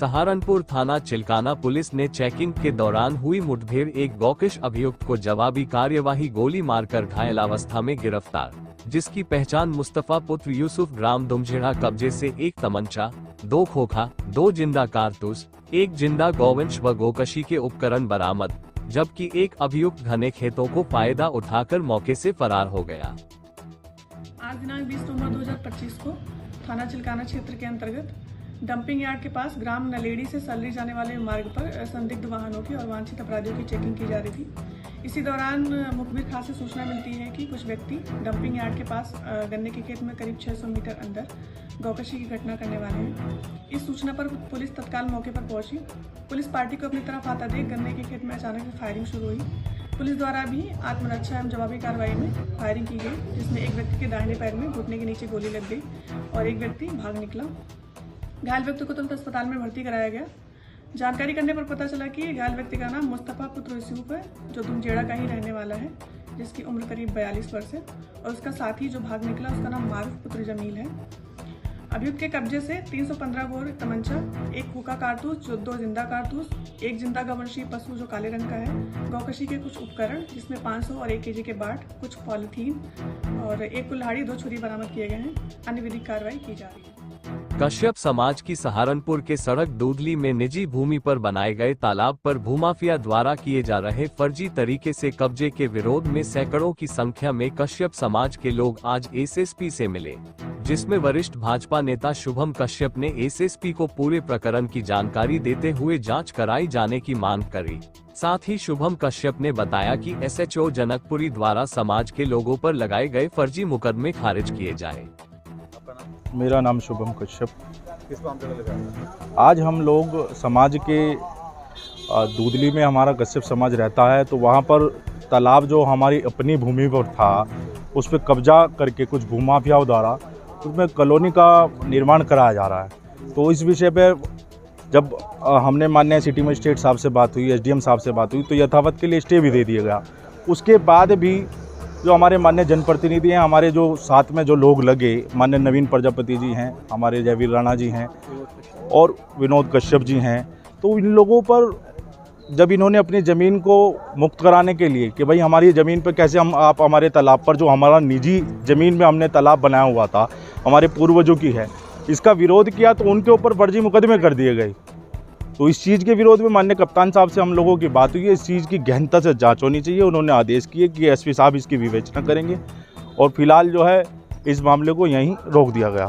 सहारनपुर थाना चिल्काना पुलिस ने चेकिंग के दौरान हुई मुठभेड़ एक गौकश अभियुक्त को जवाबी कार्यवाही गोली मारकर घायल अवस्था में गिरफ्तार, जिसकी पहचान मुस्तफा पुत्र यूसुफ ग्राम दुमझेड़ा कब्जे से एक तमंचा, 2 खोखा, 2 जिंदा कारतूस, 1 जिंदा गौवंश व गोकशी के उपकरण बरामद, जबकि एक अभियुक्त घने खेतों को फायदा उठाकर मौके से फरार हो गया। आज दिनांक 20 नवंबर 2025 को थाना चिल्काना क्षेत्र के अंतर्गत डंपिंग यार्ड के पास ग्राम नलेड़ी से सल्ली जाने वाले मार्ग पर संदिग्ध वाहनों की और वांछित अपराधियों की चेकिंग की जा रही थी। इसी दौरान मुखबिर खास से सूचना मिलती है कि कुछ व्यक्ति डंपिंग यार्ड के पास गन्ने के खेत में करीब 600 मीटर अंदर गौकशी की घटना करने वाले हैं। इस सूचना पर पुलिस तत्काल मौके पर पहुंची। पुलिस पार्टी को अपनी तरफ आता देख गन्ने के खेत में अचानक फायरिंग शुरू हुई। पुलिस द्वारा भी आत्मरक्षा एवं जवाबी कार्रवाई में फायरिंग की गई, जिसमें एक व्यक्ति के दाहिने पैर में घुटने के नीचे गोली लग गई और एक व्यक्ति भाग निकला। घायल व्यक्ति को तुरंत अस्पताल में भर्ती कराया गया। जानकारी करने पर पता चला कि घायल व्यक्ति का नाम मुस्तफा पुत्र यूसुफ है, जो दुमझेड़ा का ही रहने वाला है, जिसकी उम्र करीब 42 वर्ष है, और उसका साथी जो भाग निकला उसका नाम मारूफ पुत्र जमील है। अभियुक्त के कब्जे से 315 बोर तमंचा, 1 खोखा कारतूस जो 2 जिंदा कारतूस, 1 जिंदा गवंशी पशु जो काले रंग का है, गौकशी के कुछ उपकरण जिसमें 500 और 1 केजी के बाट, कुछ पॉलीथीन और 1 कुल्हाड़ी, 2 छुरी बरामद किए गए हैं। अन्य विधिक कार्रवाई की जा रही है। कश्यप समाज की सहारनपुर के सड़क दूधली में निजी भूमि पर बनाए गए तालाब पर भूमाफिया द्वारा किए जा रहे फर्जी तरीके से कब्जे के विरोध में सैकड़ों की संख्या में कश्यप समाज के लोग आज एसएसपी से मिले, जिसमें वरिष्ठ भाजपा नेता शुभम कश्यप ने एसएसपी को पूरे प्रकरण की जानकारी देते हुए जांच कराई जाने की मांग करी। साथ ही शुभम कश्यप ने बताया कि एसएचओ जनकपुरी द्वारा समाज के लोगों पर लगाए गए फर्जी मुकदमे खारिज किए जाए। मेरा नाम शुभम कश्यप। किस काम से लगा? आज हम लोग समाज के दूधली में हमारा कश्यप समाज रहता है, तो वहाँ पर तालाब जो हमारी अपनी भूमि पर था उस पर कब्जा करके कुछ भूमाफियाओं द्वारा उसमें कॉलोनी का निर्माण कराया जा रहा है। तो इस विषय पे जब हमने माननीय सिटी मजिस्ट्रेट साहब से बात हुई, एसडीएम साहब से बात हुई, तो यथावत के लिए स्टे भी दे दिया गया। उसके बाद भी जो हमारे माननीय जनप्रतिनिधि हैं, हमारे जो साथ में जो लोग लगे, माननीय नवीन प्रजापति जी हैं, हमारे जयवीर राणा जी हैं और विनोद कश्यप जी हैं, तो इन लोगों पर जब इन्होंने अपनी ज़मीन को मुक्त कराने के लिए कि भाई हमारी ज़मीन पर कैसे आप हमारे तालाब पर, जो हमारा निजी ज़मीन में हमने तालाब बनाया हुआ था, हमारे पूर्वजों की है, इसका विरोध किया, तो उनके ऊपर फर्जी मुकदमे कर दिए गए। तो इस चीज़ के विरोध में माननीय कप्तान साहब से हम लोगों की बात हुई है। इस चीज़ की गहनता से जांच होनी चाहिए। उन्होंने आदेश किए कि एसपी साहब इसकी विवेचना करेंगे और फिलहाल जो है इस मामले को यहीं रोक दिया गया।